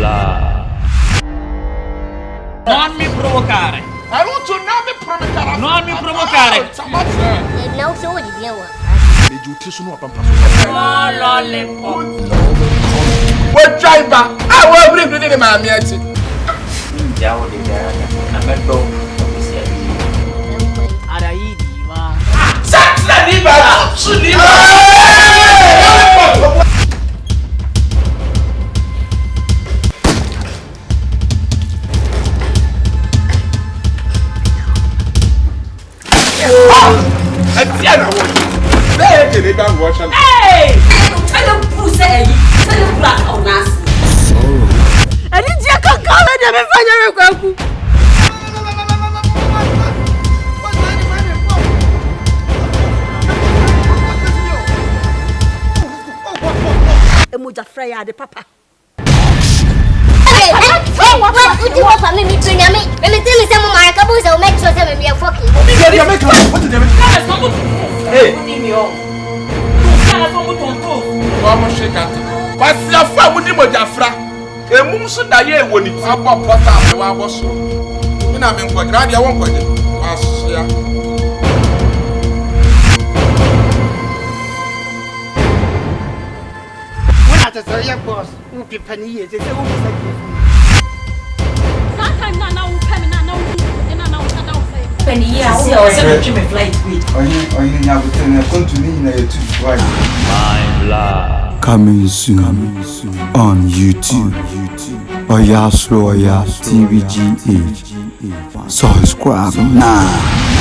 blah. Non mi provocare. I want to now me provocare. Non mi provocare. Não sou de Deus. Me juti sunu apa pa. Oh, lollipop. What driver? I will bring the man me ati. Jauh di daerah Ameto official. Ada idiva. Sakla ni ba? Suni ba? Atiana wo. Be de ba wo sha. Hey! Tell them pussy eh. Tell them black on us. Ani dia kankala de me fanya me kwaku. Emoja freya de papa. Hey, what do you want from me? Me tell me say my maraka boys will make sure say me are fucking. What did you make? Hey. Wa mo shake out. Pasi afa wo ni mo jafra. Emum so da ye woni ti abo pota me wa bo so. Me na me nkwadra dia won kwade. Asia. When I say your boss, who people need to say who say. My blah. Coming soon on YouTube. Oyaslo Oya TVGA. Subscribe now.